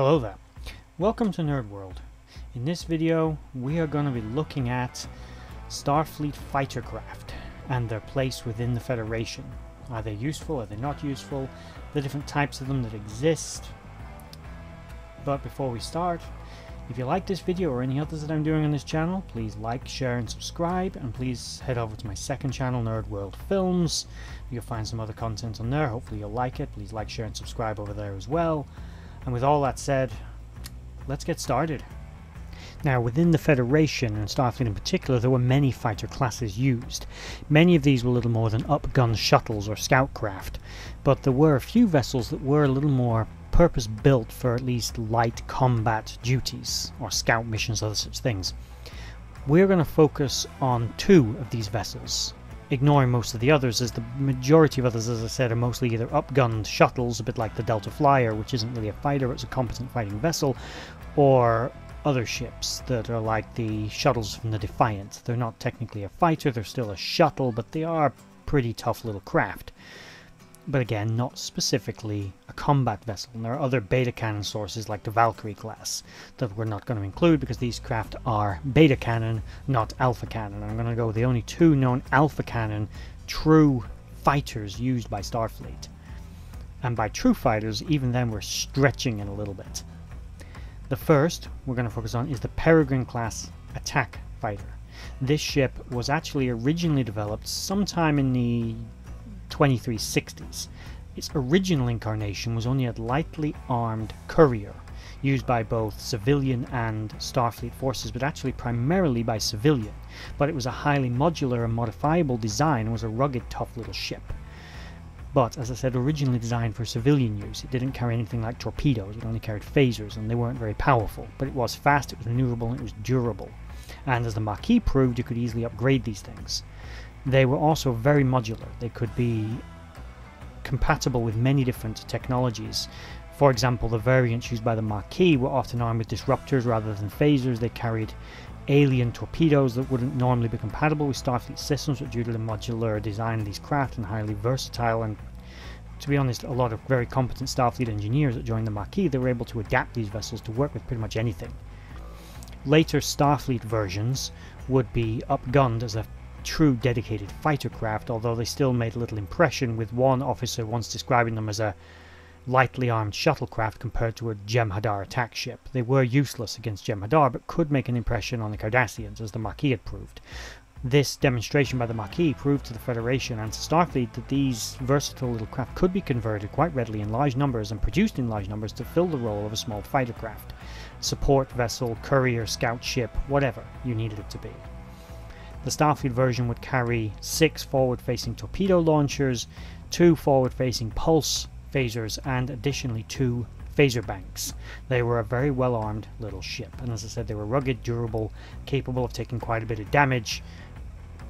Hello there. Welcome to Nerd.World. In this video we are going to be looking at Starfleet fighter craft and their place within the Federation. Are they useful? Are they not useful? The different types of them that exist. But before we start, if you like this video or any others that I'm doing on this channel, please like, share and subscribe, and please head over to my second channel, Nerd.World Films. You'll find some other content on there. Hopefully you'll like it. Please like, share and subscribe over there as well. And with all that said, let's get started. Now, within the Federation, and Starfleet in particular, there were many fighter classes used. Many of these were little more than upgun shuttles or scout craft, but there were a few vessels that were a little more purpose-built for at least light combat duties, or scout missions, other such things. We're going to focus on two of these vessels, ignoring most of the others, as the majority of others, as I said, are mostly either upgunned shuttles, a bit like the Delta Flyer, which isn't really a fighter, it's a competent fighting vessel, or other ships that are like the shuttles from the Defiant. They're not technically a fighter, they're still a shuttle, but they are pretty tough little craft. But again, not specifically a combat vessel. And there are other beta cannon sources like the Valkyrie class that we're not going to include because these craft are beta cannon, not alpha cannon. I'm going to go with the only two known alpha cannon true fighters used by Starfleet. And by true fighters, even then we're stretching it a little bit. The first we're going to focus on is the Peregrine class attack fighter. This ship was actually originally developed sometime in the 2360s. Its original incarnation was only a lightly armed courier, used by both civilian and Starfleet forces, but actually primarily by civilian. But it was a highly modular and modifiable design and was a rugged, tough little ship. But, as I said, originally designed for civilian use. It didn't carry anything like torpedoes, it only carried phasers, and they weren't very powerful. But it was fast, it was maneuverable, and it was durable. And as the Marquis proved, you could easily upgrade these things. They were also very modular. They could be compatible with many different technologies. For example, the variants used by the Marquis were often armed with disruptors rather than phasers. They carried alien torpedoes that wouldn't normally be compatible with Starfleet systems, but due to the modular design of these craft and highly versatile, and to be honest, a lot of very competent Starfleet engineers that joined the Marquis, they were able to adapt these vessels to work with pretty much anything. Later Starfleet versions would be upgunned as a true dedicated fighter craft, although they still made little impression, with one officer once describing them as a lightly armed shuttlecraft compared to a Jem'Hadar attack ship. They were useless against Jem'Hadar, but could make an impression on the Cardassians, as the Marquis had proved. This demonstration by the Marquis proved to the Federation and to Starfleet that these versatile little craft could be converted quite readily in large numbers and produced in large numbers to fill the role of a small fighter craft. Support vessel, courier, scout ship, whatever you needed it to be. The Starfleet version would carry 6 forward-facing torpedo launchers, 2 forward-facing pulse phasers, and additionally 2 phaser banks. They were a very well-armed little ship, and as I said, they were rugged, durable, capable of taking quite a bit of damage.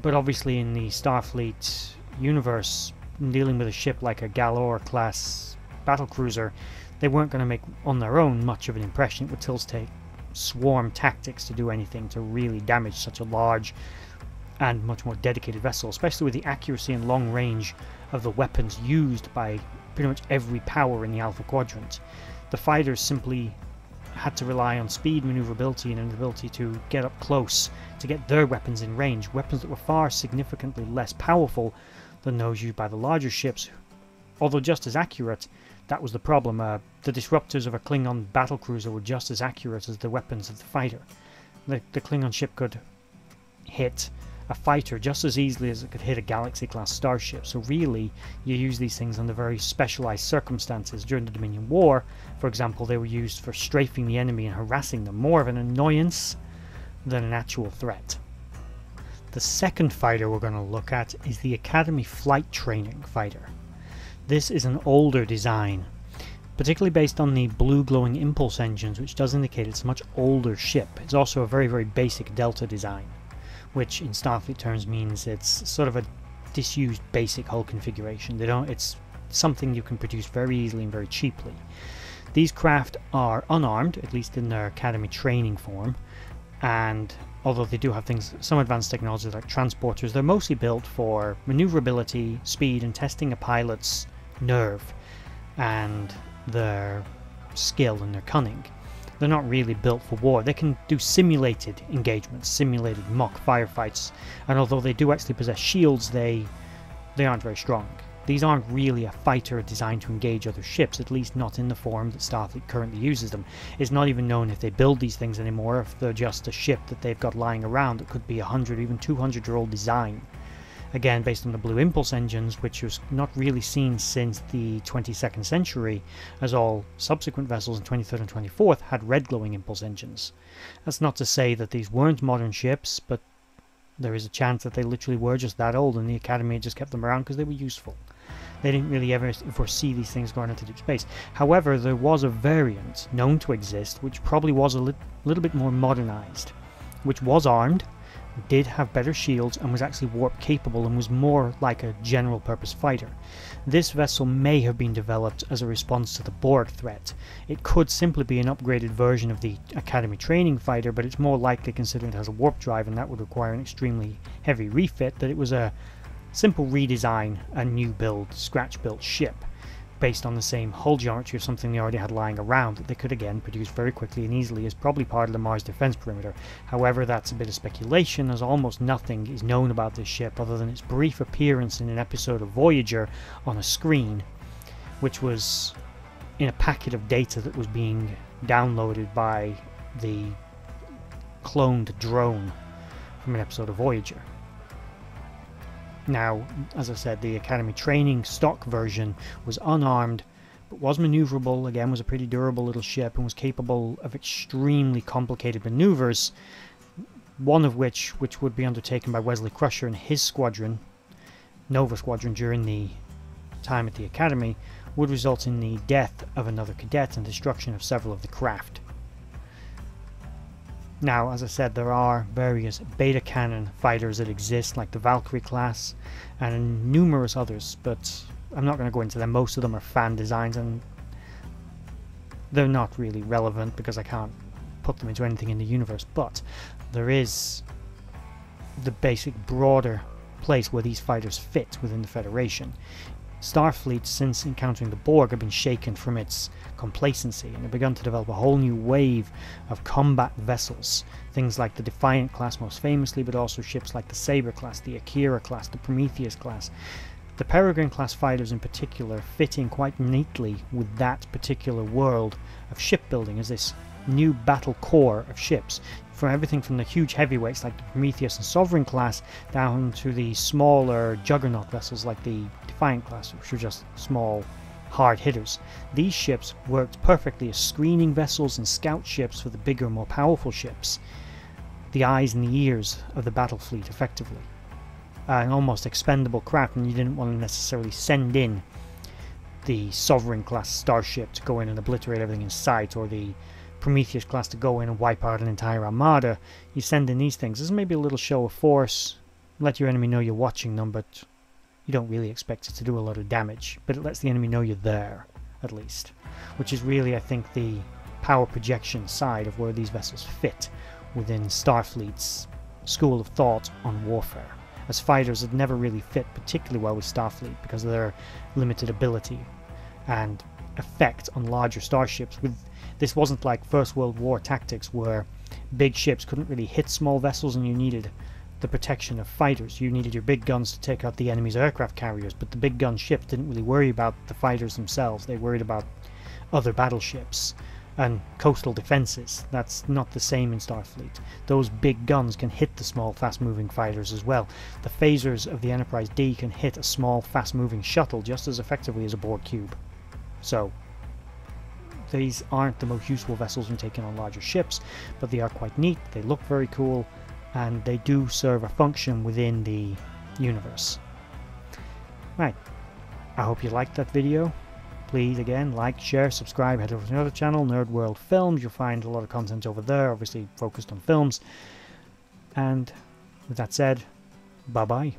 But obviously in the Starfleet universe, dealing with a ship like a Galor-class battlecruiser, they weren't going to make on their own much of an impression. It would still take swarm tactics to do anything to really damage such a large and much more dedicated vessel, especially with the accuracy and long range of the weapons used by pretty much every power in the Alpha Quadrant. The fighters simply had to rely on speed, maneuverability, and an ability to get up close to get their weapons in range, weapons that were far significantly less powerful than those used by the larger ships. Although just as accurate, that was the problem. The disruptors of a Klingon battlecruiser were just as accurate as the weapons of the fighter. The Klingon ship could hit a fighter just as easily as it could hit a Galaxy-class starship. So really, you use these things under very specialized circumstances. During the Dominion War, for example, they were used for strafing the enemy and harassing them, more of an annoyance than an actual threat. The second fighter we're going to look at is the Academy Flight Training Fighter. This is an older design, particularly based on the blue glowing impulse engines, which does indicate it's a much older ship. It's also a very, very basic Delta design, which in Starfleet terms means it's sort of a disused basic hull configuration. It's something you can produce very easily and very cheaply. These craft are unarmed, at least in their Academy training form, and although they do have some advanced technologies like transporters, they're mostly built for maneuverability, speed, and testing a pilot's nerve and their skill and their cunning. They're not really built for war. They can do simulated engagements, simulated mock firefights, and although they do actually possess shields, they aren't very strong. These aren't really a fighter designed to engage other ships, at least not in the form that Starfleet currently uses them. It's not even known if they build these things anymore, if they're just a ship that they've got lying around that could be 100, even 200-year-old design. Again, based on the Blue Impulse engines, which was not really seen since the 22nd century, as all subsequent vessels in 23rd and 24th had red glowing impulse engines. That's not to say that these weren't modern ships, but there is a chance that they literally were just that old and the Academy had just kept them around because they were useful. They didn't really ever foresee these things going into deep space. However, there was a variant known to exist which probably was a little bit more modernized, which was armed, did have better shields, and was actually warp capable and was more like a general purpose fighter. This vessel may have been developed as a response to the Borg threat. It could simply be an upgraded version of the Academy training fighter, but it's more likely, considering it has a warp drive and that would require an extremely heavy refit, that it was a simple redesign, a new build, scratch built ship based on the same hull geometry of something they already had lying around that they could again produce very quickly and easily as probably part of the Mars defense perimeter. However, that's a bit of speculation, as almost nothing is known about this ship other than its brief appearance in an episode of Voyager on a screen, which was in a packet of data that was being downloaded by the cloned drone from an episode of Voyager. Now, as I said, the Academy training stock version was unarmed, but was maneuverable, again was a pretty durable little ship, and was capable of extremely complicated maneuvers, one of which would be undertaken by Wesley Crusher and his squadron, Nova Squadron, during the time at the Academy, would result in the death of another cadet and destruction of several of the craft. Now, as I said, there are various beta canon fighters that exist, like the Valkyrie class and numerous others, but I'm not going to go into them. Most of them are fan designs and they're not really relevant because I can't put them into anything in the universe, but there is the basic broader place where these fighters fit within the Federation. Starfleet, since encountering the Borg, have been shaken from its complacency and have begun to develop a whole new wave of combat vessels. Things like the Defiant class most famously, but also ships like the Saber class, the Akira class, the Prometheus class. The Peregrine class fighters in particular fit in quite neatly with that particular world of shipbuilding as this new battle core of ships. For everything from the huge heavyweights like the Prometheus and Sovereign class down to the smaller juggernaut vessels like the Defiant class, which are just small hard hitters. These ships worked perfectly as screening vessels and scout ships for the bigger, more powerful ships. The eyes and the ears of the battle fleet, effectively. An almost expendable craft, and you didn't want to necessarily send in the Sovereign class starship to go in and obliterate everything in sight, or the Prometheus class to go in and wipe out an entire armada. You send in these things as maybe a little show of force, let your enemy know you're watching them, but you don't really expect it to do a lot of damage. But it lets the enemy know you're there, at least. Which is really, I think, the power projection side of where these vessels fit within Starfleet's school of thought on warfare. As fighters, it never really fit particularly well with Starfleet because of their limited ability and effect on larger starships. This wasn't like First World War tactics where big ships couldn't really hit small vessels and you needed the protection of fighters. You needed your big guns to take out the enemy's aircraft carriers, but the big gun ships didn't really worry about the fighters themselves. They worried about other battleships and coastal defenses. That's not the same in Starfleet. Those big guns can hit the small fast-moving fighters as well. The phasers of the Enterprise D can hit a small fast-moving shuttle just as effectively as a Borg cube. So these aren't the most useful vessels when taking on larger ships, but they are quite neat, they look very cool, and they do serve a function within the universe. Right, I hope you liked that video. Please, again, like, share, subscribe, head over to another channel, Nerd.World Films. You'll find a lot of content over there, obviously focused on films. And with that said, bye-bye.